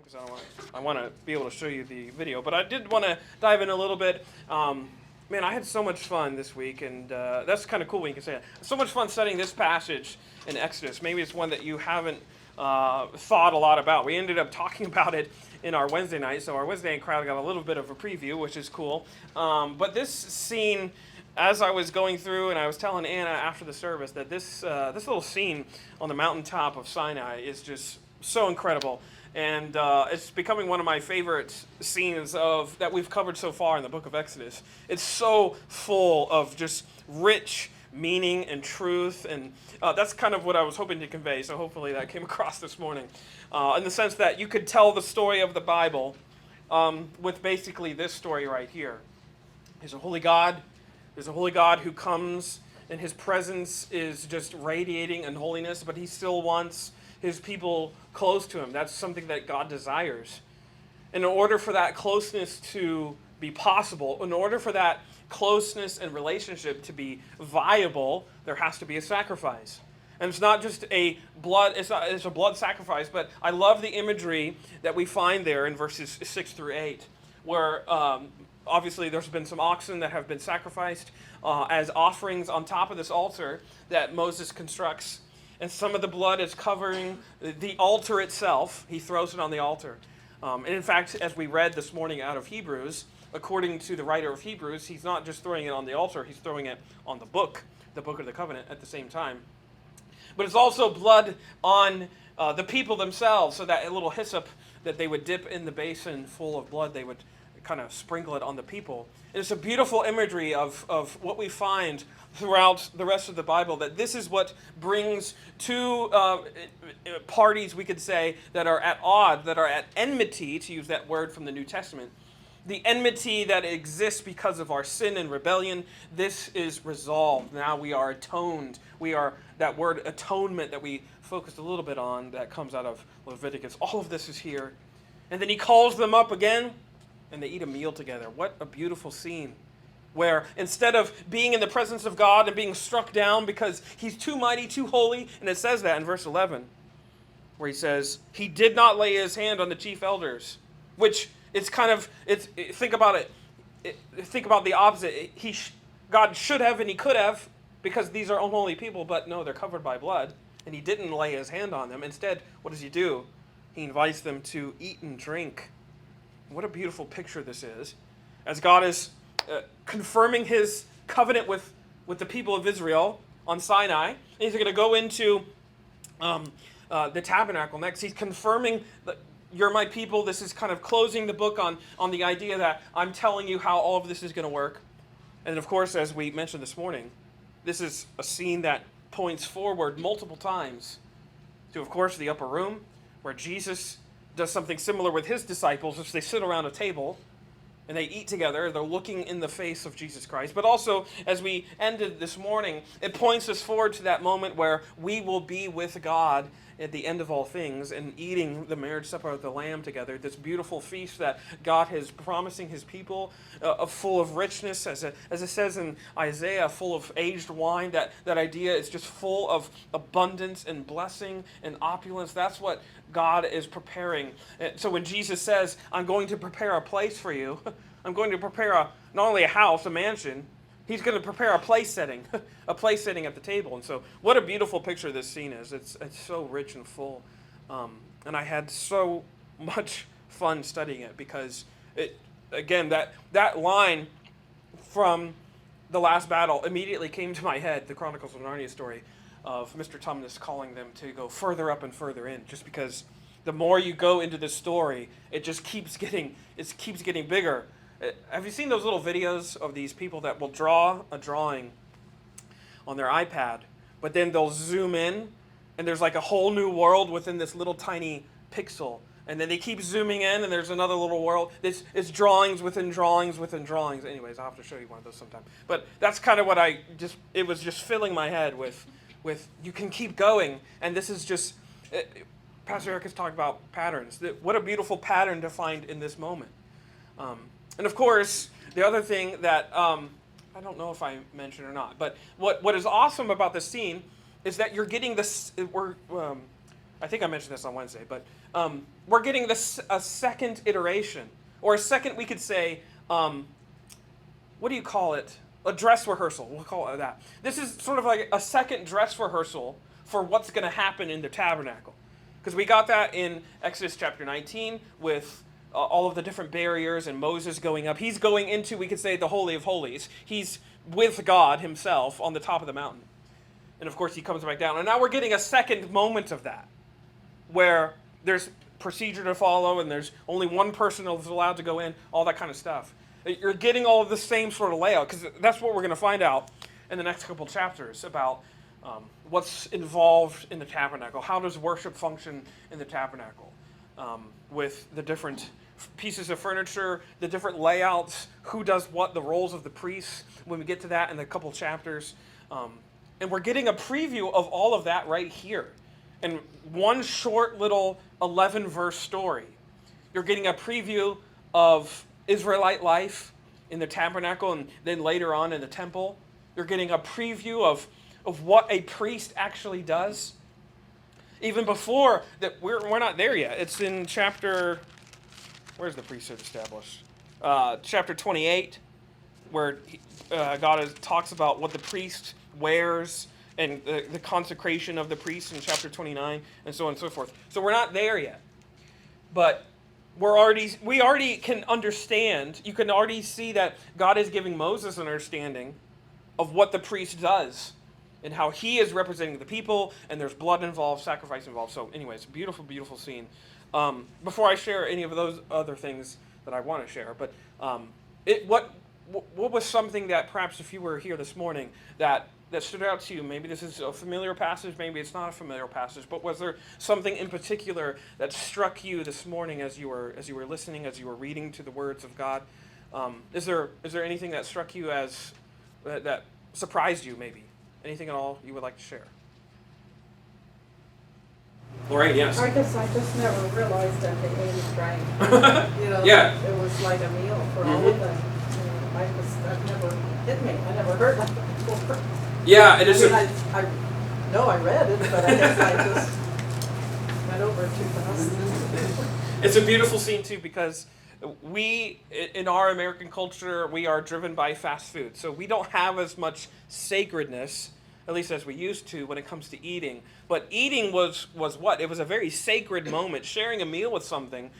because I want to be able to show you the video. But I did want to dive in a little bit. Man, I had so much fun this week, and that's kind of cool when you can say that. So much fun studying this passage in Exodus. Maybe it's one that you haven't thought a lot about. We ended up talking about it in our Wednesday night, so our Wednesday night crowd got a little bit of a preview, which is cool. But this scene, as I was going through, and I was telling Anna after the service that this little scene on the mountaintop of Sinai is just so incredible. And it's becoming one of my favorite scenes of that we've covered so far in the book of Exodus. It's so full of just rich meaning and truth, and that's kind of what I was hoping to convey. So hopefully that came across this morning, in the sense that you could tell the story of the Bible with basically this story right here. There's a holy God. There's a holy God who comes, and his presence is just radiating in holiness, but he still wants his people close to him. That's something that God desires. And in order for that closeness to be possible, in order for that closeness and relationship to be viable, there has to be a sacrifice. And it's not just a it's a blood sacrifice, but I love the imagery that we find there in verses 6 through 8, where obviously there's been some oxen that have been sacrificed as offerings on top of this altar that Moses constructs. And some of the blood is covering the altar itself. He throws it on the altar. And in fact, as we read this morning out of Hebrews, according to the writer of Hebrews, he's not just throwing it on the altar, he's throwing it on the book of the covenant at the same time. But it's also blood on the people themselves, so that a little hyssop that they would dip in the basin full of blood, they would kind of sprinkle it on the people. And it's a beautiful imagery of what we find throughout the rest of the Bible, that this is what brings two parties, we could say, that are at odds, that are at enmity, to use that word from the New Testament. The enmity that exists because of our sin and rebellion, this is resolved. Now we are atoned. We are, that word atonement that we focused a little bit on, that comes out of Leviticus. All of this is here. And then he calls them up again, and they eat a meal together. What a beautiful scene, where instead of being in the presence of God and being struck down because he's too mighty, too holy, and it says that in verse 11, where he says, he did not lay his hand on the chief elders, which it's kind of, think about it, think about the opposite. God should have and he could have, because these are unholy people, but no, they're covered by blood, and he didn't lay his hand on them. Instead, what does he do? He invites them to eat and drink. What a beautiful picture this is, as God is confirming his covenant with the people of Israel on Sinai. And he's going to go into the tabernacle next. He's confirming that you're my people. This is kind of closing the book on the idea that I'm telling you how all of this is going to work. And of course, as we mentioned this morning, this is a scene that points forward multiple times to, of course, the upper room, where Jesus does something similar with his disciples as they sit around a table and they eat together. They're looking in the face of Jesus Christ. But also, as we ended this morning, it points us forward to that moment where we will be with God at the end of all things and eating the marriage supper of the Lamb together. This beautiful feast that God is promising his people, full of richness, as it says in Isaiah, full of aged wine. That idea is just full of abundance and blessing and opulence. That's what God is preparing. So when Jesus says, I'm going to prepare a place for you, I'm going to prepare not only a house, a mansion, he's going to prepare a place setting at the table. And so what a beautiful picture this scene is. It's so rich and full. And I had so much fun studying it, because that line from the last battle immediately came to my head, the Chronicles of Narnia story of Mr. Tumnus calling them to go further up and further in, just because the more you go into this story, it just keeps getting bigger. Have you seen those little videos of these people that will draw a drawing on their iPad, but then they'll zoom in, and there's like a whole new world within this little tiny pixel, and then they keep zooming in, and there's another little world. It's drawings within drawings within drawings. Anyways, I'll have to show you one of those sometime. But that's kind of what it was just filling my head with you can keep going, and this is just, Pastor Eric has talked about patterns. What a beautiful pattern to find in this moment. And of course, the other thing that, I don't know if I mentioned or not, but what is awesome about this scene is that you're getting this, I think I mentioned this on Wednesday, but we're getting a second iteration, or a second, we could say, what do you call it? A dress rehearsal. We'll call it that. This is sort of like a second dress rehearsal for what's going to happen in the tabernacle. Because we got that in Exodus chapter 19 with all of the different barriers and Moses going up. He's going into, we could say, the Holy of Holies. He's with God himself on the top of the mountain. And of course, he comes back down. And now we're getting a second moment of that, where there's procedure to follow and there's only one person that's allowed to go in, all that kind of stuff. You're getting all of the same sort of layout, because that's what we're going to find out in the next couple chapters about what's involved in the tabernacle. How does worship function in the tabernacle? With the different pieces of furniture, the different layouts, who does what, the roles of the priests, when we get to that in a couple chapters. And we're getting a preview of all of that right here. In one short little 11-verse story, you're getting a preview of Israelite life in the tabernacle and then later on in the temple. You're getting a preview of what a priest actually does. Even before that, we're not there yet. It's in chapter, where's the priesthood established? Chapter 28, where God talks about what the priest wears and the consecration of the priest in chapter 29, and so on and so forth. So we're not there yet. But we already can understand, you can already see that God is giving Moses an understanding of what the priest does and how he is representing the people, and there's blood involved, sacrifice involved. So anyways, beautiful, beautiful scene. Before I share any of those other things that I want to share, but what was something that perhaps if you were here this morning that stood out to you? Maybe this is a familiar passage, maybe it's not a familiar passage, but was there something in particular that struck you this morning as you were listening, as you were reading to the words of God? Is there anything that struck you as that surprised you, maybe? Anything at all you would like to share? Lorraine, yes. I guess I just never realized that they ate and drank. Yeah. It was like a meal for all of them. That never hit me. I never heard that before. Yeah, it is. I know I read it, but I guess I just went over too fast. It's a beautiful scene too, because we, in our American culture, we are driven by fast food. So we don't have as much sacredness, at least as we used to, when it comes to eating. But eating was what? It was a very sacred moment. Sharing a meal with somebody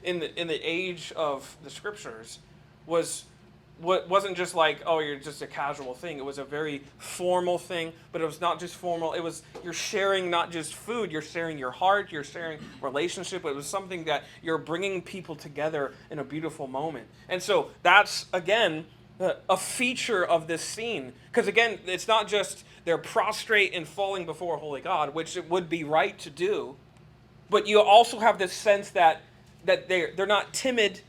in the age of the scriptures wasn't just like, oh, you're just a casual thing. It was a very formal thing, but it was not just formal. You're sharing not just food, you're sharing your heart, you're sharing relationship. It was something that you're bringing people together in a beautiful moment. And so that's, again, a feature of this scene. Because, again, it's not just they're prostrate and falling before a holy God, which it would be right to do, but you also have this sense that they're not timid.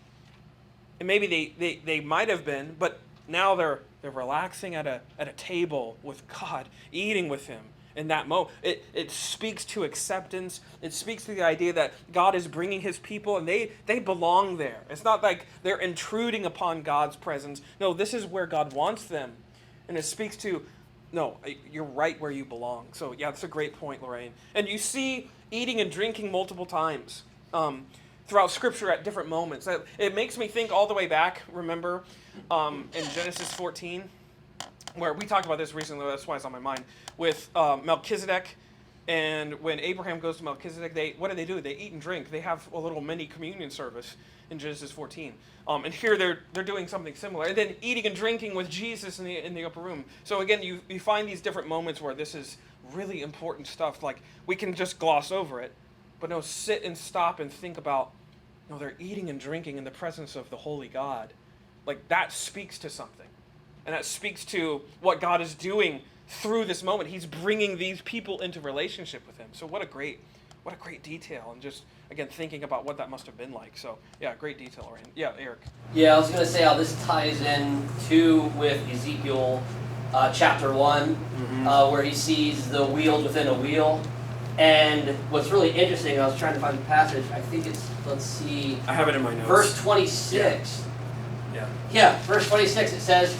And maybe they might have been, but now they're relaxing at a table with God, eating with him in that moment. It speaks to acceptance. It speaks to the idea that God is bringing his people and they belong there. It's not like they're intruding upon God's presence. No, this is where God wants them. And it speaks to, no, you're right where you belong. So yeah, that's a great point, Lorraine. And you see eating and drinking multiple times throughout Scripture at different moments. It makes me think all the way back, remember, in Genesis 14, where we talked about this recently, that's why it's on my mind, with Melchizedek. And when Abraham goes to Melchizedek, what do? They eat and drink. They have a little mini communion service in Genesis 14. And here they're doing something similar. And then eating and drinking with Jesus in the upper room. So again, you find these different moments where this is really important stuff. Like, we can just gloss over it. But no, sit and stop and think about, no, they're eating and drinking in the presence of the holy God. Like, that speaks to something. And that speaks to what God is doing through this moment. He's bringing these people into relationship with him. So what a great detail. And just, again, thinking about what that must have been like. So, yeah, great detail, Ryan. Yeah, Eric. Yeah, I was going to say how this ties in, too, with Ezekiel chapter 1, where he sees the wheels within a wheel. And what's really interesting, I was trying to find the passage, I think it's, let's see. I have it in my notes. Verse 26. Yeah, verse 26, it says,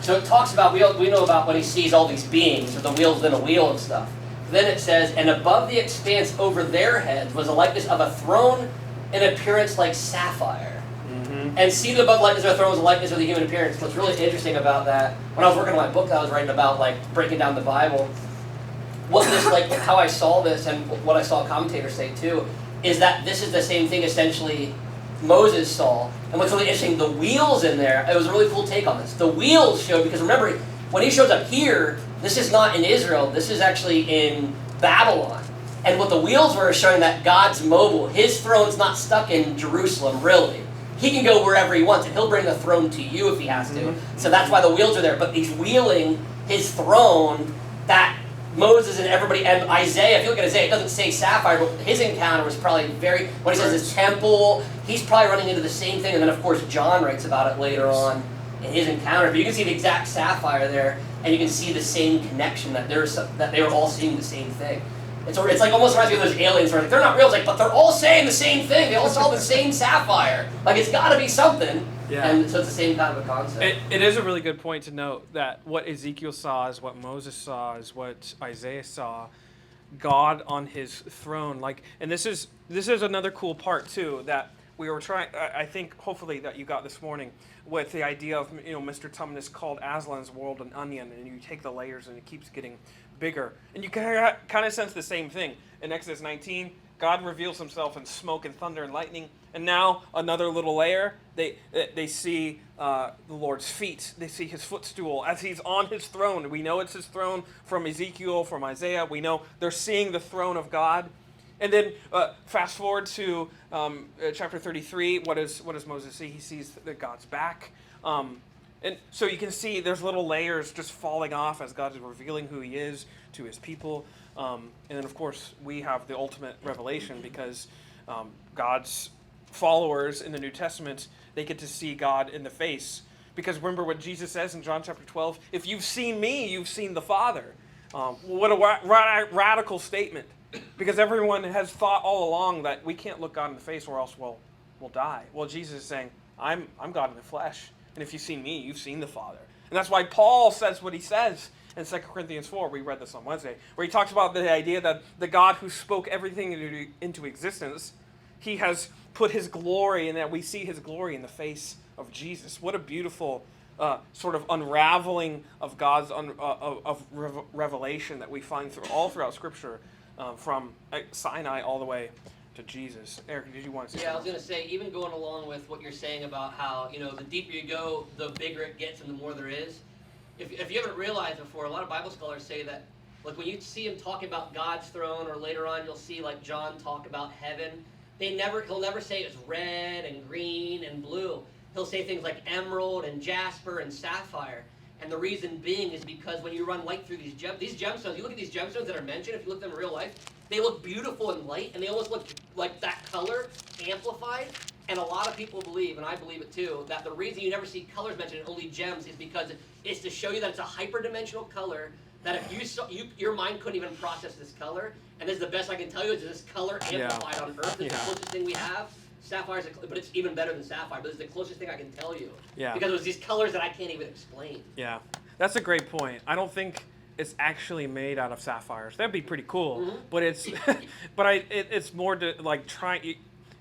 so it talks about, we know about when he sees all these beings, with the wheels within a wheel and stuff. Then it says, and above the expanse over their heads was a likeness of a throne in appearance like sapphire. Mm-hmm. And seated above the likeness of a throne was a likeness of the human appearance. What's really interesting about that, when I was working on my book that I was writing about, like breaking down the Bible, what this, like, how I saw this and what I saw commentators say too, is that this is the same thing essentially Moses saw. And what's really interesting, the wheels in there, it was a really cool take on this. The wheels showed, because remember, when he shows up here, this is not in Israel, this is actually in Babylon. And what the wheels were is showing that God's mobile. His throne's not stuck in Jerusalem, really. He can go wherever he wants, and he'll bring the throne to you if he has to. Mm-hmm. So that's why the wheels are there. But he's wheeling his throne that Moses and everybody, and Isaiah, if you look at Isaiah, it doesn't say sapphire, but his encounter was probably very, when he says his temple, he's probably running into the same thing. And then, of course, John writes about it later on in his encounter. But you can see the exact sapphire there, and you can see the same connection that that they were all seeing the same thing. It's like almost reminds me of those aliens where like, they're not real, it's like, but they're all saying the same thing. They all saw the same sapphire. Like, it's got to be something. Yeah. And so it's the same kind of a concept. It is a really good point to note that what Ezekiel saw is what Moses saw, is what Isaiah saw. God on his throne, like, and this is another cool part too that we were trying. I think hopefully that you got this morning with the idea of, you know, Mr. Tumnus called Aslan's world an onion, and you take the layers and it keeps getting bigger, and you kind of sense the same thing in Exodus 19. God reveals himself in smoke and thunder and lightning, and now another little layer. They see the Lord's feet. They see his footstool as he's on his throne. We know it's his throne from Ezekiel, from Isaiah. We know they're seeing the throne of God. And then fast forward to chapter 33. What does Moses see? He sees that God's back. And so you can see there's little layers just falling off as God is revealing who he is to his people. And then, of course, we have the ultimate revelation because God's followers in the New Testament, they get to see God in the face. Because remember what Jesus says in John chapter 12, if you've seen me, you've seen the Father. What a radical statement. Because everyone has thought all along that we can't look God in the face or else we'll die. Well, Jesus is saying, I'm God in the flesh. And if you've seen me, you've seen the Father. And that's why Paul says what he says in 2 Corinthians 4. We read this on Wednesday, where he talks about the idea that the God who spoke everything into existence, he has put his glory, and that we see his glory in the face of Jesus. What a beautiful sort of unraveling of God's revelation that we find all throughout Scripture, from Sinai all the way to Jesus. Eric, did you want to say Yeah, I was something? going to say, even going along with what you're saying about how, the deeper you go, the bigger it gets and the more there is. If you haven't realized before, a lot of Bible scholars say that, like, when you see him talking about God's throne, or later on you'll see, like, John talk about heaven, he'll never say it's red and green and blue. He'll say things like emerald and jasper and sapphire. And the reason being is because when you run light through these gemstones, you look at these gemstones that are mentioned, if you look at them in real life, they look beautiful and light, and they almost look like that color amplified. And a lot of people believe, and I believe it too, that the reason you never see colors mentioned in only gems is because it's to show you that it's a hyperdimensional color, that if you saw, your mind couldn't even process this color. And this is the best I can tell you, is this color amplified on Earth. It's the closest thing we have. Sapphire's, but it's even better than sapphire. But it's the closest thing I can tell you. Yeah. Because it was these colors that I can't even explain. Yeah, that's a great point. I don't think it's actually made out of sapphires. That'd be pretty cool. Mm-hmm. But it's, it's more to like try.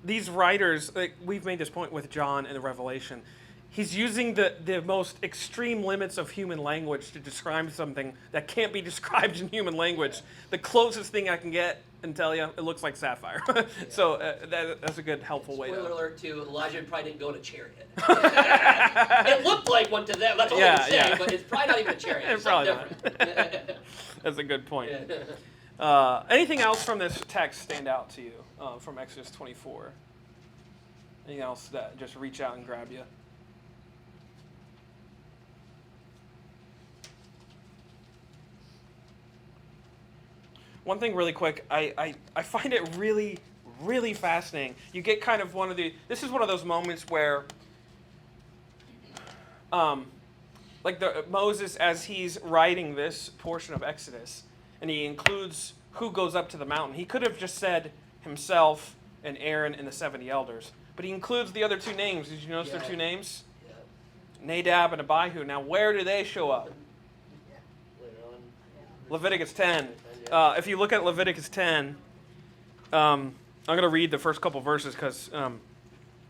These writers, like, we've made this point with John in the Revelation. He's using the most extreme limits of human language to describe something that can't be described in human language. The closest thing I can get and tell you, it looks like sapphire. So that's a good, helpful way. Spoiler alert too, Elijah probably didn't go in a chariot. It looked like one to them, that's all I can say, but it's probably not even a chariot. It's Probably something not. different. That's a good point. Yeah. Anything else from this text stand out to you from Exodus 24? Anything else that just reach out and grab you? One thing really quick, I find it really, really fascinating. You get kind of this is one of those moments where, like Moses, as he's writing this portion of Exodus, and he includes who goes up to the mountain. He could have just said himself and Aaron and the 70 elders, but he includes the other two names. Did you notice their two names? Yeah. Nadab and Abihu. Now, where do they show up? Later on. Leviticus 10. If you look at Leviticus 10, I'm going to read the first couple verses because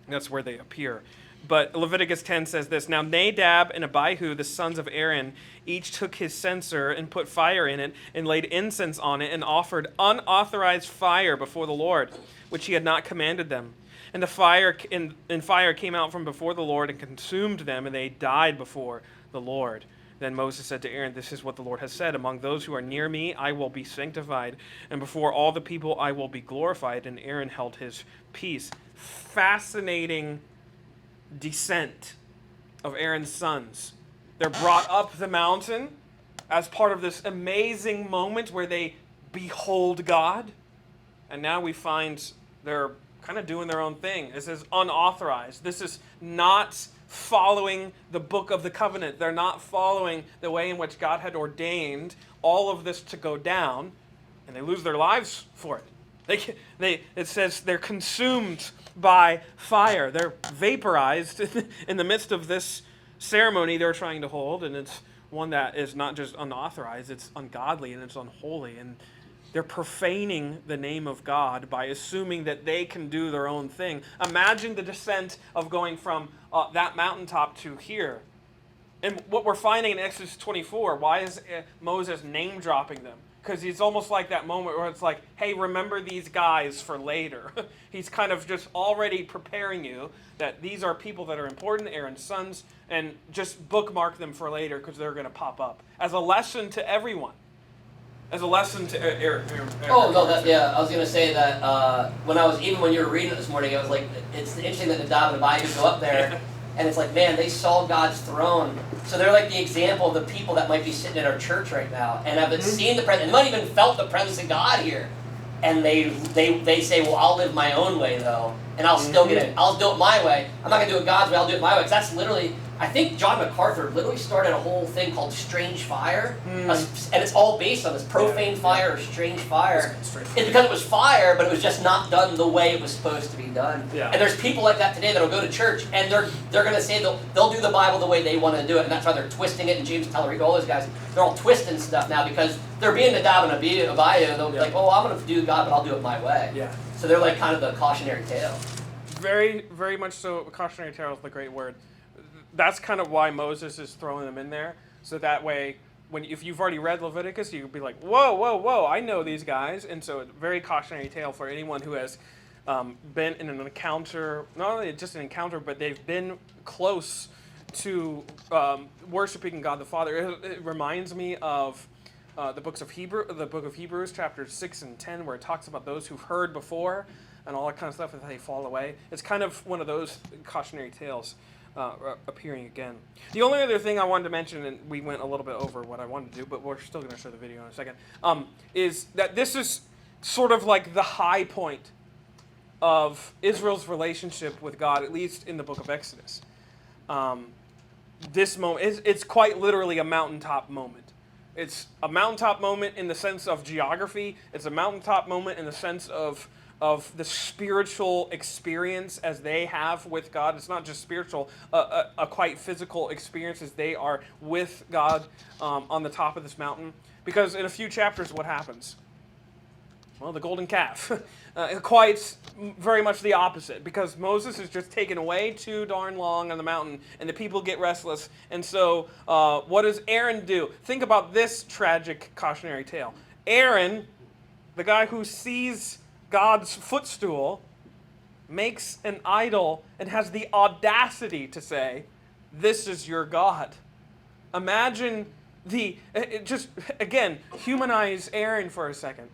that's where they appear. But Leviticus 10 says this, "Now Nadab and Abihu, the sons of Aaron, each took his censer and put fire in it and laid incense on it and offered unauthorized fire before the Lord, which he had not commanded them. And the fire came out from before the Lord and consumed them, and they died before the Lord. Then Moses said to Aaron, 'This is what the Lord has said. Among those who are near me, I will be sanctified, and before all the people I will be glorified.' And Aaron held his peace." Fascinating descent of Aaron's sons. They're brought up the mountain as part of this amazing moment where they behold God. And now we find they're kind of doing their own thing. This is unauthorized. This is not following the book of the covenant. They're not following the way in which God had ordained all of this to go down, and they lose their lives for it. It says they're consumed by fire. They're vaporized in the midst of this ceremony they're trying to hold, and it's one that is not just unauthorized, it's ungodly and it's unholy, and they're profaning the name of God by assuming that they can do their own thing. Imagine the descent of going from that mountaintop to here. And what we're finding in Exodus 24, why is Moses name dropping them? Because it's almost like that moment where it's like, hey, remember these guys for later. He's kind of just already preparing you that these are people that are important, Aaron's sons, and just bookmark them for later because they're going to pop up. As a lesson to everyone. As a lesson to Aaron. Oh, no, I was going to say that when you were reading it this morning, I was like, it's interesting that Nadab and Abihu go up there, and it's like, man, they saw God's throne. So they're like the example of the people that might be sitting in our church right now and haven't seen the presence, and might even felt the presence of God here. And they say, well, I'll live my own way, though, and I'll still get it. I'll do it my way. I'm not going to do it God's way, I'll do it my way. Because that's literally, I think John MacArthur literally started a whole thing called strange fire. And it's all based on this profane fire or strange fire. It's because it was fire, but it was just not done the way it was supposed to be done. Yeah. And there's people like that today that'll go to church, and they're going to say they'll do the Bible the way they want to do it. And that's why they're twisting it. And James Tellerico, all those guys, they're all twisting stuff now because they're being Nadab and Abihu. They'll be like, oh, I'm going to do God, but I'll do it my way. Yeah. So they're like kind of the cautionary tale. Very, very much so. Cautionary tale is the great word. That's kind of why Moses is throwing them in there. So that way, if you've already read Leviticus, you could be like, whoa, whoa, whoa, I know these guys. And so it's a very cautionary tale for anyone who has been in an encounter, not only just an encounter, but they've been close to worshiping God the Father. It reminds me of the book of Hebrews, chapters 6 and 10, where it talks about those who've heard before and all that kind of stuff, and they fall away. It's kind of one of those cautionary tales appearing again. The only other thing I wanted to mention, and we went a little bit over what I wanted to do, but we're still going to show the video in a second, is that this is sort of like the high point of Israel's relationship with God, at least in the book of Exodus. This moment, it's quite literally a mountaintop moment. It's a mountaintop moment in the sense of geography. It's a mountaintop moment in the sense of the spiritual experience as they have with God. It's not just spiritual, a quite physical experience as they are with God on the top of this mountain. Because in a few chapters, what happens? Well, the golden calf. Quite very much the opposite, because Moses is just taken away too darn long on the mountain, and the people get restless. And so what does Aaron do? Think about this tragic cautionary tale. Aaron, the guy who sees God's footstool, makes an idol and has the audacity to say, "This is your God." Imagine just, again, humanize Aaron for a second.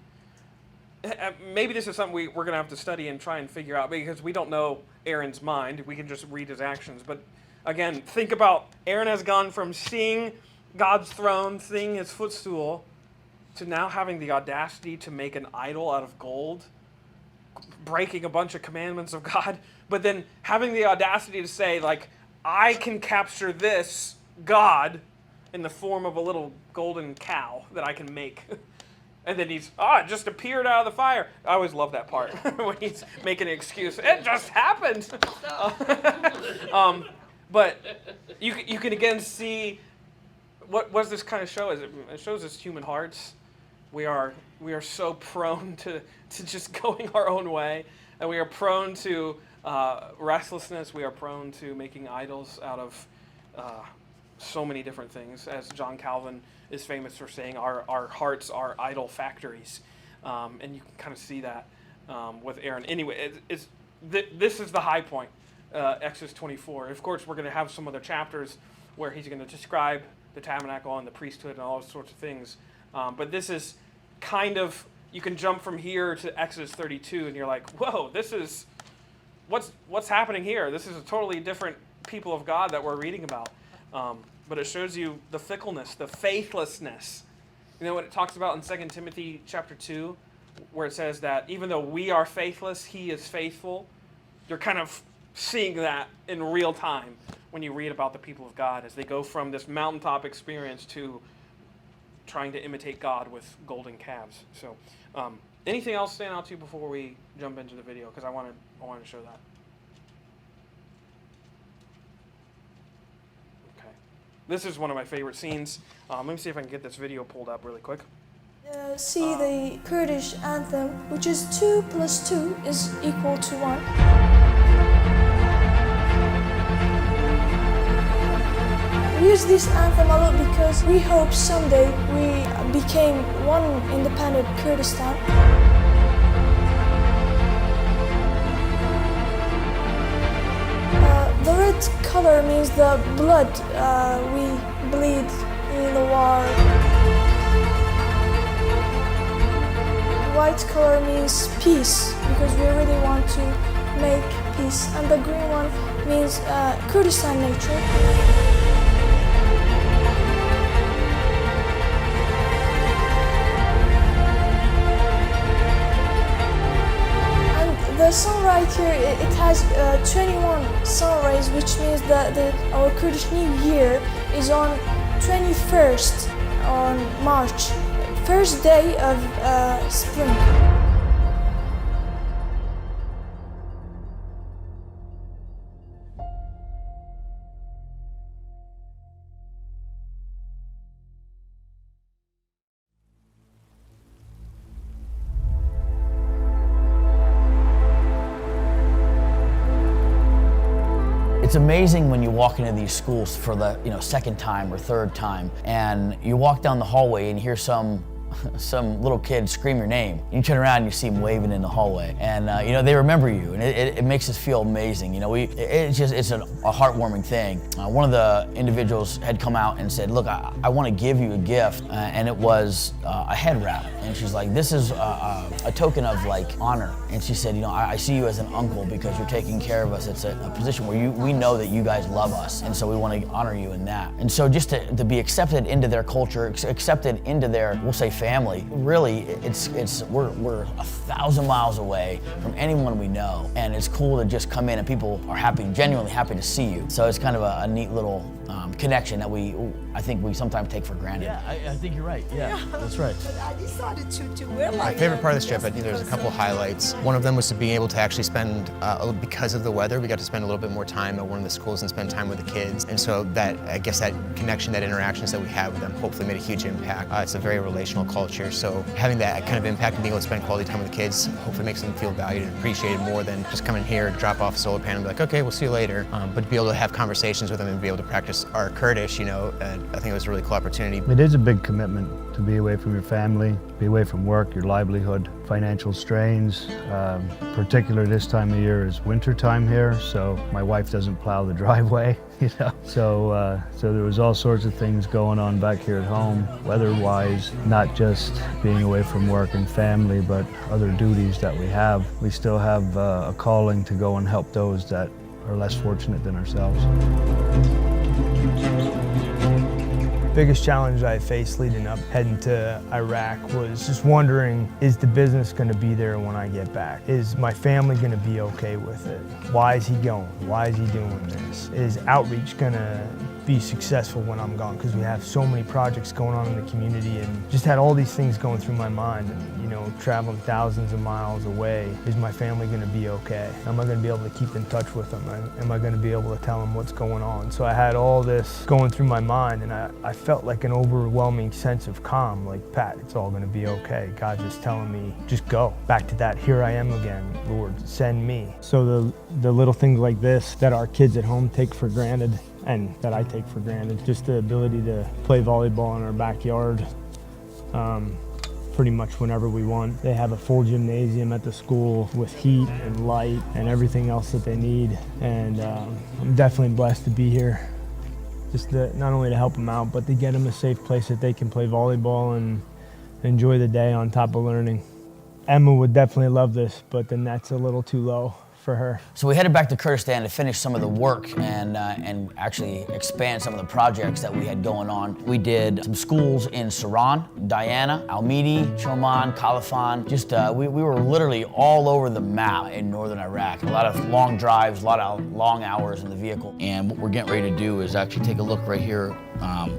Maybe this is something we're going to have to study and try and figure out, because we don't know Aaron's mind. We can just read his actions. But again, think about Aaron has gone from seeing God's throne, seeing his footstool, to now having the audacity to make an idol out of gold, breaking a bunch of commandments of God, but then having the audacity to say, like, I can capture this God in the form of a little golden cow that I can make. And then he's, it just appeared out of the fire. I always love that part when he's making an excuse. It just happened. But you can again see what does this kind of show? It shows us human hearts. We are so prone to just going our own way, and we are prone to restlessness. We are prone to making idols out of so many different things. As John Calvin is famous for saying, our hearts are idol factories, and you can kind of see that with Aaron. Anyway, this is the high point, Exodus 24. Of course, we're going to have some other chapters where he's going to describe the tabernacle and the priesthood and all sorts of things. But this is kind of, you can jump from here to Exodus 32 and you're like, whoa, this is, what's happening here? This is a totally different people of God that we're reading about. But it shows you the fickleness, the faithlessness. You know what it talks about in 2 Timothy chapter 2, where it says that even though we are faithless, he is faithful. You're kind of seeing that in real time when you read about the people of God as they go from this mountaintop experience to trying to imitate God with golden calves. So, anything else stand out to you before we jump into the video? Because I wanted to show that. Okay, this is one of my favorite scenes. Let me see if I can get this video pulled up really quick. See the Kurdish anthem, which is 2 + 2 is equal to 1. We use this anthem a lot because we hope someday we became one independent Kurdistan. The red color means the blood we bleed in the war. White color means peace, because we really want to make peace. And the green one means Kurdistan nature. The sun right here, it has 21 sun rays, which means that our Kurdish New Year is on 21st on March, first day of spring. It's amazing when you walk into these schools for the second time or third time, and you walk down the hallway and hear some little kid scream your name. You turn around and you see him waving in the hallway, and they remember you, and it makes us feel amazing. It's a heartwarming thing. One of the individuals had come out and said, "Look, I want to give you a gift," and it was a head wrap. And she's like, "This is a token of honor." And she said, "I see you as an uncle because you're taking care of us. It's a position where we know that you guys love us, and so we want to honor you in that." And so just to be accepted into their culture, accepted into their, we'll say, family, really, we're 1,000 miles away from anyone we know, and it's cool to just come in and people are genuinely happy to see you. So it's kind of a neat little connection that I think we sometimes take for granted. Yeah, I think you're right. Yeah, that's right. But I decided to wear My favorite part of this trip, I think there's a couple highlights. One of them was to be able to actually spend, because of the weather, we got to spend a little bit more time at one of the schools and spend time with the kids. And so that connection, that interactions that we had with them hopefully made a huge impact. It's a very relational culture, so having that kind of impact and being able to spend quality time with the kids hopefully makes them feel valued and appreciated more than just coming here, drop off a solar panel and be like, okay, we'll see you later. But to be able to have conversations with them and be able to practice our Kurdish, I think it was a really cool opportunity. It is a big commitment to be away from your family, be away from work, your livelihood, financial strains. Particular this time of year is winter time here, so my wife doesn't plow the driveway, So there was all sorts of things going on back here at home, weather-wise, not just being away from work and family, but other duties that we have. We still have a calling to go and help those that are less fortunate than ourselves. Biggest challenge I faced leading up, heading to Iraq, was just wondering, is the business going to be there when I get back? Is my family going to be okay with it? Why is he going? Why is he doing this? Is outreach going to be successful when I'm gone, because we have so many projects going on in the community, and just had all these things going through my mind. And, you know, traveling thousands of miles away, is my family going to be okay? Am I going to be able to keep in touch with them? Am I going to be able to tell them what's going on? So I had all this going through my mind, and I felt like an overwhelming sense of calm, like, Pat, it's all going to be okay. God just telling me, just go. Back to that, here I am again, Lord, send me. So the little things like this that our kids at home take for granted, and that I take for granted, just the ability to play volleyball in our backyard pretty much whenever we want. They have a full gymnasium at the school with heat and light and everything else that they need, and I'm definitely blessed to be here, just not only to help them out, but to get them a safe place that they can play volleyball and enjoy the day on top of learning. Emma would definitely love this, but the net's a little too low for her. So we headed back to Kurdistan to finish some of the work and actually expand some of the projects that we had going on. We did some schools in Saran, Diana, Almidi, Choman, Khalafan. Just we were literally all over the map in northern Iraq. A lot of long drives, a lot of long hours in the vehicle. And what we're getting ready to do is actually take a look right here,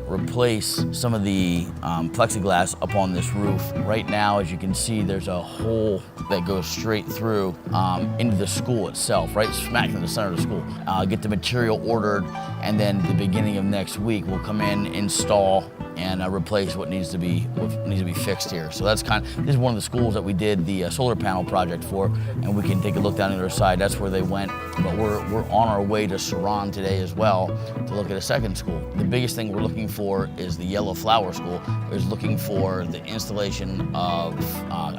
replace some of the plexiglass up on this roof. Right now, as you can see, there's a hole that goes straight through into the school itself, right smack in the center of the school. Get the material ordered, and then the beginning of next week we'll come in, install, and replace what needs to be fixed here. So that's this is one of the schools that we did the solar panel project for, and we can take a look down the other side. That's where they went. But we're on our way to Saran today as well to look at a second school. The biggest thing we're looking for is the Yellow Flower School. Is looking for the installation of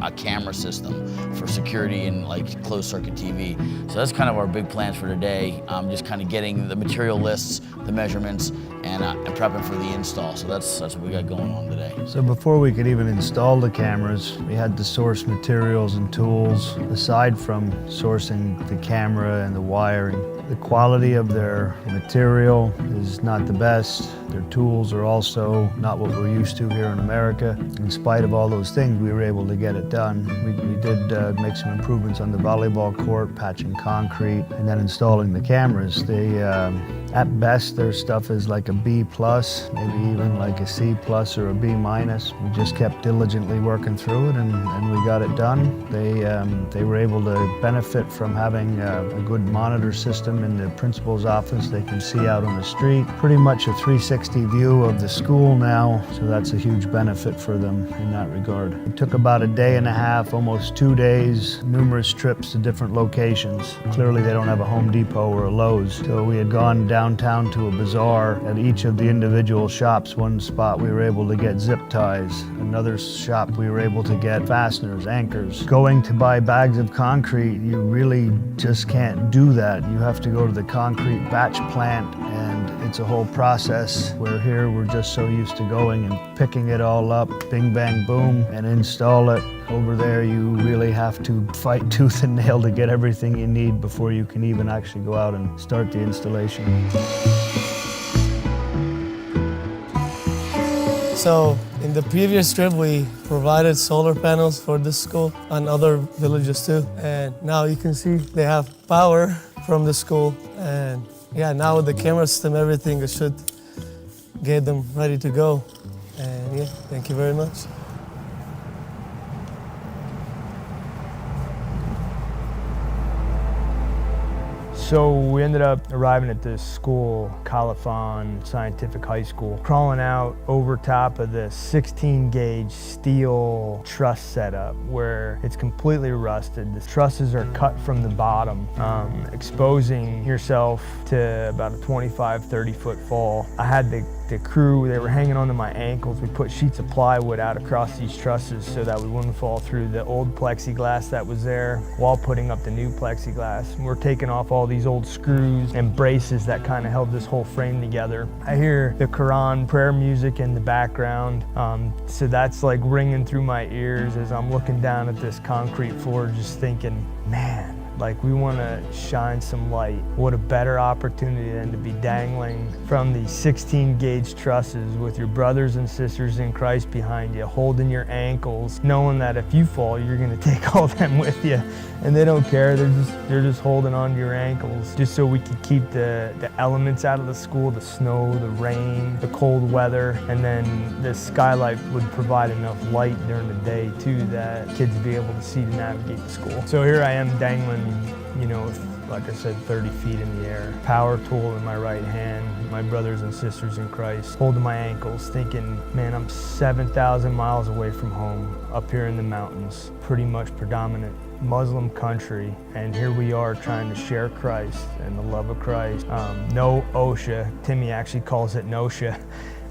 a camera system for security and like closed circuit TV. So that's kind of our big plans for today. Just kind of getting the material lists, the measurements, and prepping for the install. So that's what we got going on today. So before we could even install the cameras, we had to source materials and tools. Aside from sourcing the camera and the wiring, the quality of their material is not the best. Their tools are also not what we're used to here in America. In spite of all those things, we were able to get it done. We did make some improvements on the volleyball court, patching concrete, and then installing the cameras. They, at best, their stuff is like a B+, maybe even like a C+ or a B-. We just kept diligently working through it, and we got it done. They were able to benefit from having a good monitor system in the principal's office. They can see out on the street. Pretty much a 360 view of the school now, so that's a huge benefit for them in that regard. It took about a day and a half, almost 2 days, numerous trips to different locations. Clearly they don't have a Home Depot or a Lowe's, so we had gone downtown to a bazaar. At each of the individual shops, one spot we were able to get zip ties, another shop we were able to get fasteners, anchors. Going to buy bags of concrete, you really just can't do that. You have to go to the concrete batch plant, and it's a whole process, where here we're just so used to going and picking it all up, bing bang boom, and install it. Over there you really have to fight tooth and nail to get everything you need before you can even actually go out and start the installation. So in the previous trip, we provided solar panels for this school and other villages too. And now you can see they have power from the school. And yeah, now with the camera system, everything should get them ready to go. And yeah, thank you very much. So we ended up arriving at this school, Khalafan Scientific High School, crawling out over top of this 16-gauge steel truss setup where it's completely rusted. The trusses are cut from the bottom, exposing yourself to about a 25, 30-foot fall. I had the crew, they were hanging onto my ankles. We put sheets of plywood out across these trusses so that we wouldn't fall through the old plexiglass that was there while putting up the new plexiglass. And we're taking off all these old screws and braces that kind of held this whole frame together. I hear the Quran prayer music in the background, so that's like ringing through my ears as I'm looking down at this concrete floor just thinking, man, Like, we want to shine some light. What a better opportunity than to be dangling from these 16 gauge trusses with your brothers and sisters in Christ behind you, holding your ankles, knowing that if you fall, you're going to take all them with you. And they don't care, they're just holding on to your ankles, just so we can keep the elements out of the school, the snow, the rain, the cold weather, and then the skylight would provide enough light during the day too that kids would be able to see to navigate the school. So here I am dangling, with, like I said, 30 feet in the air, power tool in my right hand, my brothers and sisters in Christ, holding my ankles, thinking, man, I'm 7,000 miles away from home, up here in the mountains, pretty much predominant Muslim country, and here we are trying to share Christ and the love of Christ. No OSHA, Timmy actually calls it NOSHA,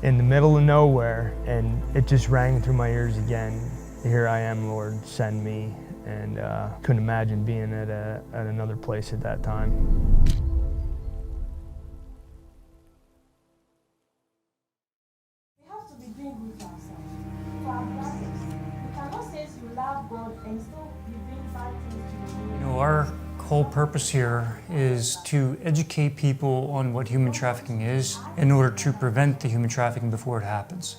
in the middle of nowhere, and it just rang through my ears again. Here I am, Lord, send me, and couldn't imagine being at another place at that time. We have to be doing good for ourselves, for our brothers. You cannot say you love God and still be doing bad things to the world. Our whole purpose here is to educate people on what human trafficking is in order to prevent the human trafficking before it happens.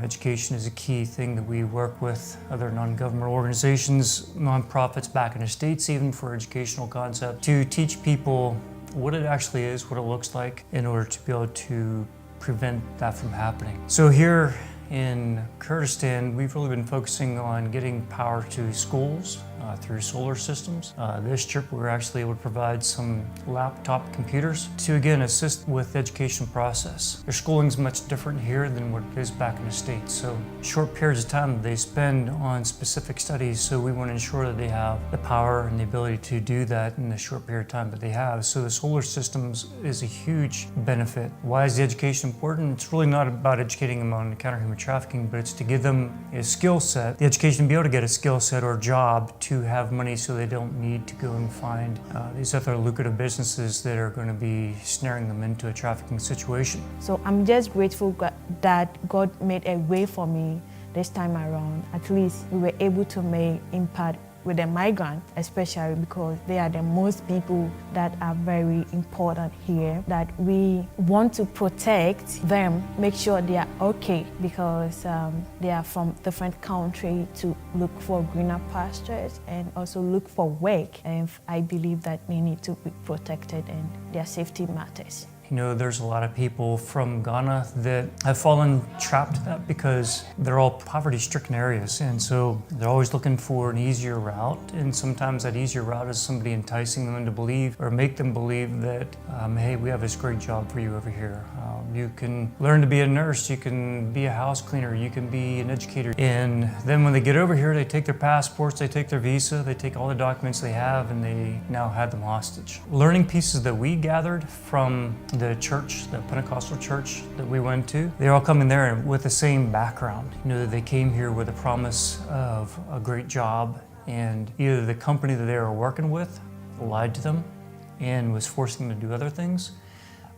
Education is a key thing that we work with other non-government organizations, nonprofits back in the States, even for educational concept, to teach people what it actually is, what it looks like, in order to be able to prevent that from happening. So here in Kurdistan, we've really been focusing on getting power to schools through solar systems. This trip, we were actually able to provide some laptop computers to, again, assist with the education process. Their schooling is much different here than what it is back in the States. So short periods of time that they spend on specific studies, so we want to ensure that they have the power and the ability to do that in the short period of time that they have. So the solar systems is a huge benefit. Why is the education important? It's really not about educating them on counter human trafficking, but it's to give them a skill set, the education to be able to get a skill set or job to have money so they don't need to go and find these other lucrative businesses that are going to be snaring them into a trafficking situation. So I'm just grateful that God made a way for me this time around. At least we were able to make impact with the migrants, especially because they are the most people that are very important here, that we want to protect them, make sure they are okay, because they are from different countries to look for greener pastures and also look for work. And I believe that they need to be protected and their safety matters. You know, there's a lot of people from Ghana that have fallen trapped to that because they're all poverty-stricken areas, and so they're always looking for an easier route, and sometimes that easier route is somebody enticing them to believe or make them believe that, hey, we have this great job for you over here. You can learn to be a nurse, you can be a house cleaner, you can be an educator. And then when they get over here, they take their passports, they take their visa, they take all the documents they have, and they now have them hostage. Learning pieces that we gathered from the church, the Pentecostal church that we went to, they're all coming there with the same background. You know, that they came here with a promise of a great job, and either the company that they were working with lied to them and was forcing them to do other things,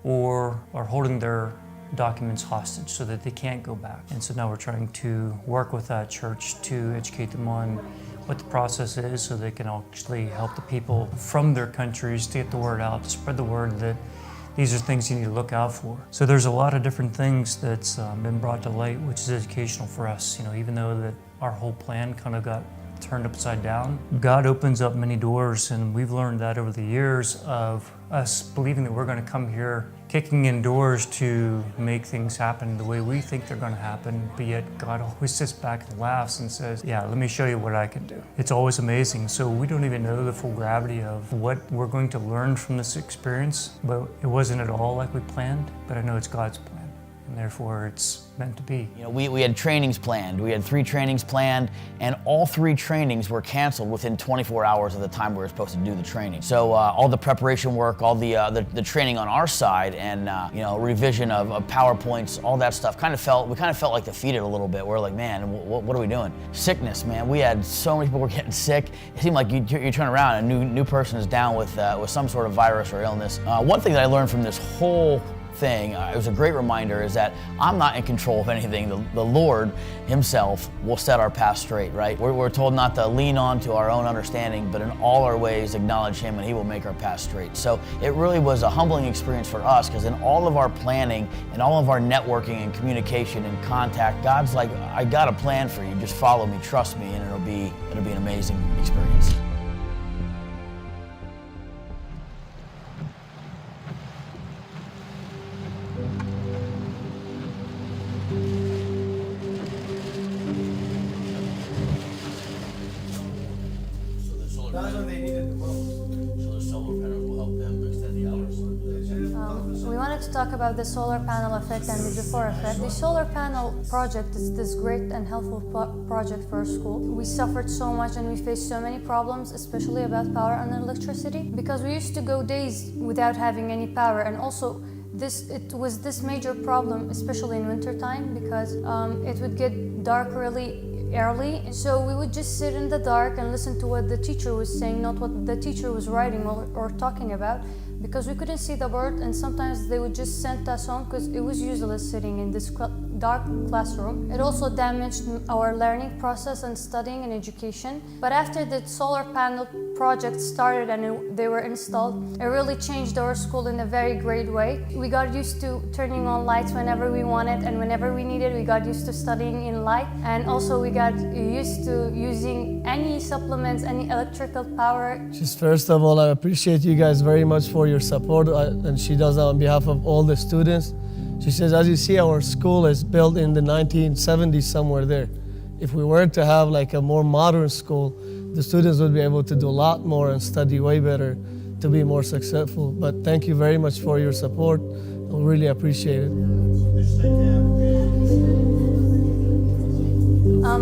or are holding their documents hostage so that they can't go back. And so now we're trying to work with that church to educate them on what the process is so they can actually help the people from their countries to get the word out, to spread the word that these are things you need to look out for. So there's a lot of different things that's been brought to light, which is educational for us. You know, even though that our whole plan kind of got turned upside down, God opens up many doors, and we've learned that over the years of us believing that we're going to come here kicking in doors to make things happen the way we think they're going to happen, but yet God always sits back and laughs and says, yeah, let me show you what I can do. It's always amazing. So we don't even know the full gravity of what we're going to learn from this experience, but it wasn't at all like we planned, but I know it's God's plan, and therefore it's meant to be. You know, we had trainings planned. We had 3 trainings planned, and all 3 trainings were canceled within 24 hours of the time we were supposed to do the training. So all the preparation work, all the training on our side, and you know, revision of PowerPoints, all that stuff, we kind of felt like defeated a little bit. We're like, man, what are we doing? Sickness, man. We had so many people were getting sick. It seemed like you turn around and a new person is down with some sort of virus or illness. One thing that I learned from this whole thing, it was a great reminder, is that I'm not in control of anything. The Lord himself will set our path straight, right? We're told not to lean on to our own understanding, but in all our ways acknowledge him and he will make our path straight. So it really was a humbling experience for us, because in all of our planning and all of our networking and communication and contact, God's like, I got a plan for you, just follow me, trust me, and it'll be an amazing experience. That's when they needed the most. So the solar panels will help them extend the hours. We wanted to talk about the solar panel effect and the before effect. The solar panel project is this great and helpful project for our school. We suffered so much and we faced so many problems, especially about power and electricity, because we used to go days without having any power, and also it was this major problem, especially in winter time, because it would get dark really early, so we would just sit in the dark and listen to what the teacher was saying, not what the teacher was writing or talking about, because we couldn't see the board, and sometimes they would just send us home because it was useless sitting in this dark classroom. It also damaged our learning process and studying and education. But after the solar panel project started and they were installed, it really changed our school in a very great way. We got used to turning on lights whenever we wanted, and whenever we needed, we got used to studying in light, and also we got used to using any supplements, any electrical power. Just first of all, I appreciate you guys very much for your support, and she does that on behalf of all the students. She says, as you see, our school is built in the 1970s, somewhere there. If we were to have like a more modern school, the students would be able to do a lot more and study way better to be more successful. But thank you very much for your support. We really appreciate it.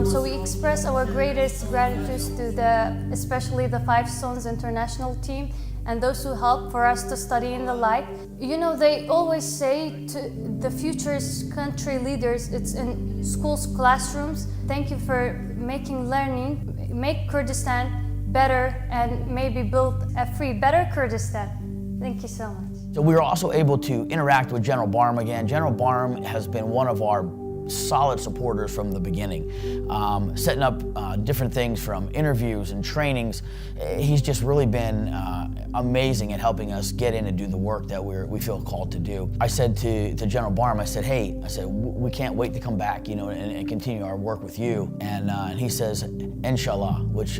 So we express our greatest gratitude to especially the Five Stones International team and those who help for us to study in the light. You know, they always say to the future's country leaders, it's in schools, classrooms. Thank you for making learning, make Kurdistan better, and maybe build a free, better Kurdistan. Thank you so much. So we were also able to interact with General Barham again. General Barham has been one of our solid supporters from the beginning, setting up different things from interviews and trainings. He's just really been amazing at helping us get in and do the work that we feel called to do. I said to General Barham, I said, hey, we can't wait to come back, you know, and continue our work with you. And he says, Inshallah, which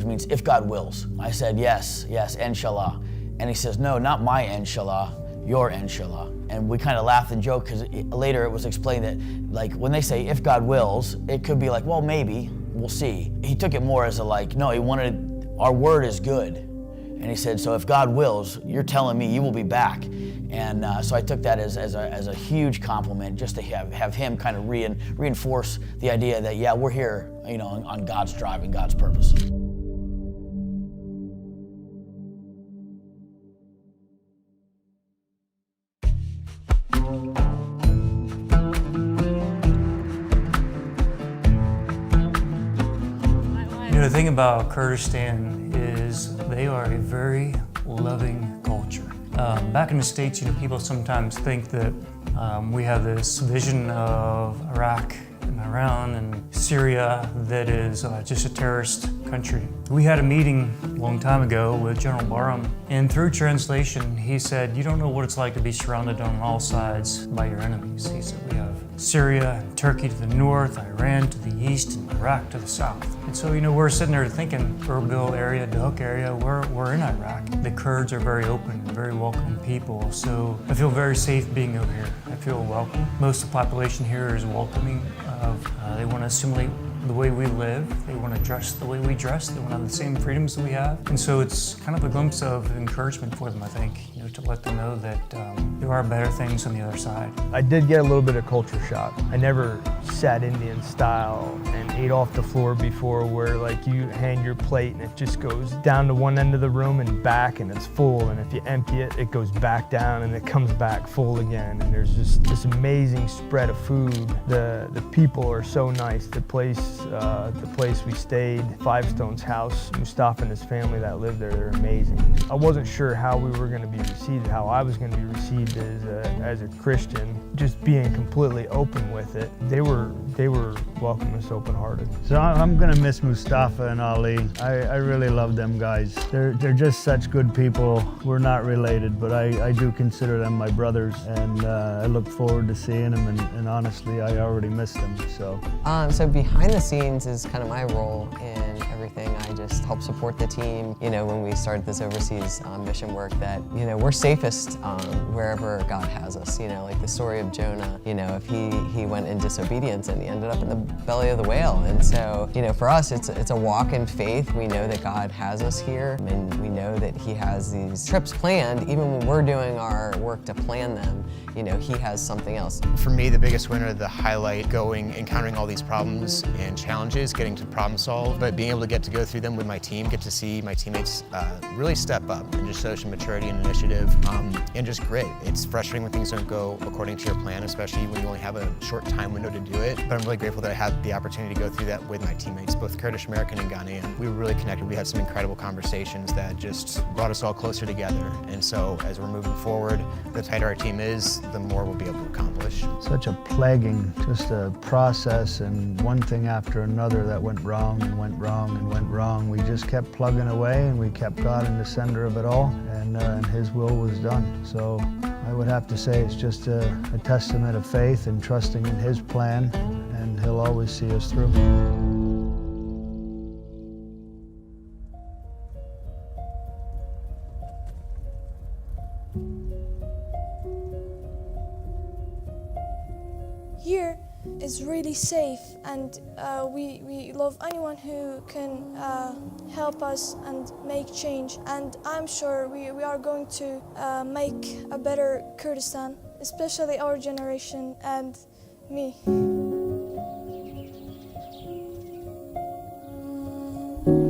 means if God wills. I said, yes, Inshallah. And he says, no, not my Inshallah, your Inshallah. And we kind of laughed and joked, because later it was explained that, like, when they say if God wills, it could be like, well, maybe, we'll see. He took it more as a like, no, he wanted, our word is good. And he said, so if God wills, you're telling me you will be back. And so I took that as a huge compliment, just to have him kind of reinforce the idea that, yeah, we're here, you know, on God's drive and God's purpose. The thing about Kurdistan is they are a very loving culture. Back in the States, you know, people sometimes think that we have this vision of Iraq and Iran and Syria that is just a terrorist country. We had a meeting a long time ago with General Barham, and through translation, he said, you don't know what it's like to be surrounded on all sides by your enemies. He said, we have Syria and Turkey to the north, Iran to the east, and Iraq to the south. And so, you know, we're sitting there thinking, Erbil area, Duhok area, we're in Iraq. The Kurds are very open and very welcoming people, so I feel very safe being over here. I feel welcome. Most of the population here is welcoming. They want to assimilate the way we live. They want to dress the way we dress. They want to have the same freedoms that we have. And so it's kind of a glimpse of encouragement for them, I think, you know, to let them know that there are better things on the other side. I did get a little bit of culture shock. I never sat Indian style and ate off the floor before, where like you hand your plate and it just goes down to one end of the room and back and it's full, and if you empty it, it goes back down and it comes back full again, and there's just this amazing spread of food. The people are so nice. The place we stayed, Five Stones house, Mustafa and his family that lived there, they're amazing. I wasn't sure how we were going to be received, how I was going to be received as a Christian, just being completely open with it. They were welcoming us open-hearted. So I'm gonna miss Mustafa and Ali. I really love them guys. They're just such good people. We're not related, but I do consider them my brothers, and I look forward to seeing them, and honestly, I already miss them, so. So behind the scenes is kind of my role in everything. I just help support the team. You know, when we started this overseas mission work, that, you know, we're safest wherever God has us. You know, like the story of Jonah, you know, if he went in disobedience and he ended up in the belly of the whale. And so, you know, for us, it's a walk in faith. We know that God has us here, and we know that he has these trips planned. Even when we're doing our work to plan them, you know, he has something else. For me, the biggest winner, the highlight, encountering all these problems and challenges, getting to problem solve, but being able to go through them with my team, get to see my teammates really step up and just show some maturity and initiative, and just grit. It's frustrating when things don't go according to your plan, especially when you only have a short time window to do it, but I'm really grateful that I had the opportunity to go through that with my teammates, both Kurdish American and Ghanaian. We were really connected. We had some incredible conversations that just brought us all closer together. And so as we're moving forward, the tighter our team is, the more we'll be able to accomplish. Such a plaguing, just a process, and one thing after another that went wrong and went wrong and went wrong. We just kept plugging away, and we kept God in the center of it all, and his will was done. So I would have to say it's just a testament of faith and trusting in his plan, and he'll always see us through. Here is really safe, and we love anyone who can help us and make change. And I'm sure we are going to make a better Kurdistan, especially our generation and me.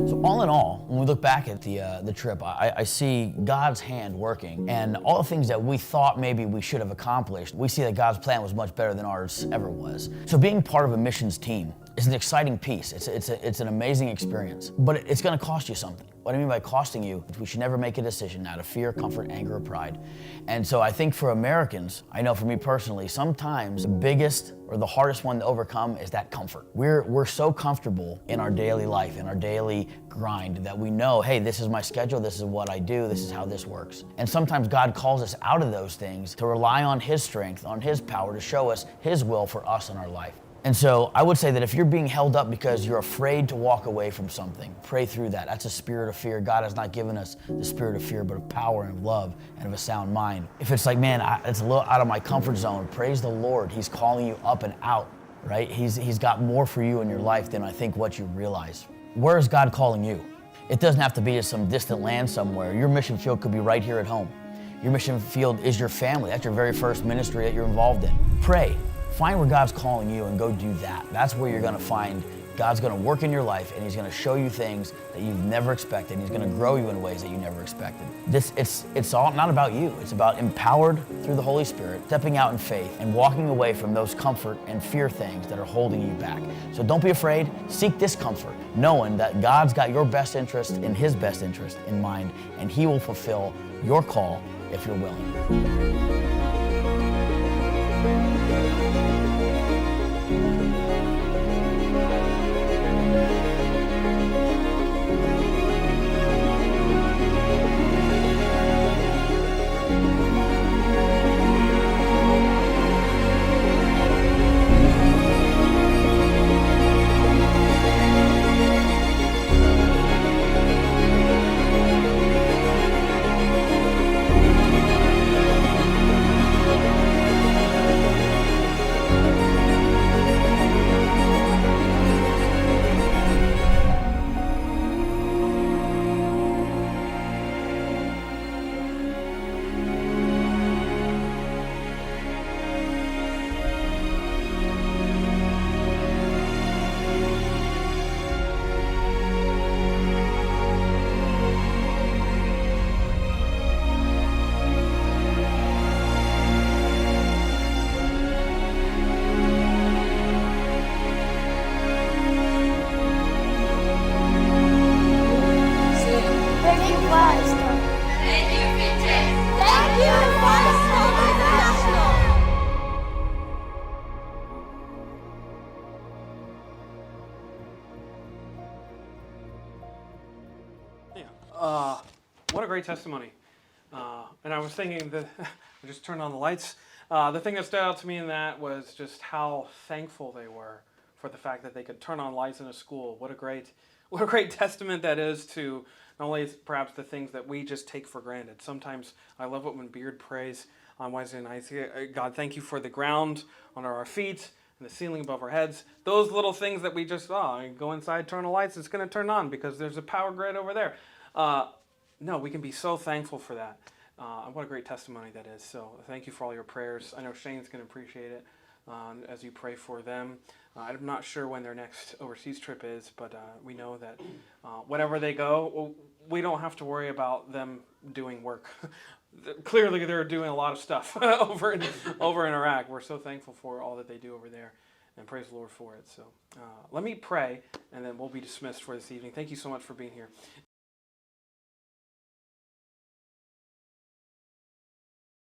So all in all, when we look back at the trip, I see God's hand working, and all the things that we thought maybe we should have accomplished, we see that God's plan was much better than ours ever was. So being part of a missions team is an exciting piece. It's an amazing experience, but it's going to cost you something. What I mean by costing you, we should never make a decision out of fear, comfort, anger, or pride. And so I think for Americans, I know for me personally, sometimes the biggest or the hardest one to overcome is that comfort. We're so comfortable in our daily life, in our daily grind, that we know, hey, this is my schedule, this is what I do, this is how this works. And sometimes God calls us out of those things to rely on his strength, on his power to show us his will for us in our life. And so I would say that if you're being held up because you're afraid to walk away from something, pray through that. That's a spirit of fear. God has not given us the spirit of fear, but of power and of love and of a sound mind. If it's like, man, it's a little out of my comfort zone, praise the Lord. He's calling you up and out, right? He's got more for you in your life than I think what you realize. Where is God calling you? It doesn't have to be to some distant land somewhere. Your mission field could be right here at home. Your mission field is your family. That's your very first ministry that you're involved in. Pray. Find where God's calling you and go do that. That's where you're going to find God's going to work in your life, and he's going to show you things that you've never expected. He's going to grow you in ways that you never expected. It's all not about you. It's about empowered through the Holy Spirit, stepping out in faith and walking away from those comfort and fear things that are holding you back. So don't be afraid. Seek discomfort, knowing that God's got your best interest and his best interest in mind, and he will fulfill your call if you're willing. what a great testimony. And I was thinking that I just turned on the lights. The thing that stood out to me in that was just how thankful they were for the fact that they could turn on lights in a school. What a great testament that is to not only perhaps the things that we just take for granted. Sometimes I love it when Beard prays on Wednesday nights. God, thank you for the ground under our feet and the ceiling above our heads. Those little things that we just go inside, turn the lights, it's going to turn on because there's a power grid over there. No, we can be so thankful for that. What a great testimony that is. So thank you for all your prayers. I know Shane's going to appreciate it as you pray for them. I'm not sure when their next overseas trip is, but we know that wherever they go, we don't have to worry about them doing work. Clearly, they're doing a lot of stuff over in Iraq. We're so thankful for all that they do over there, and praise the Lord for it. So let me pray, and then we'll be dismissed for this evening. Thank you so much for being here.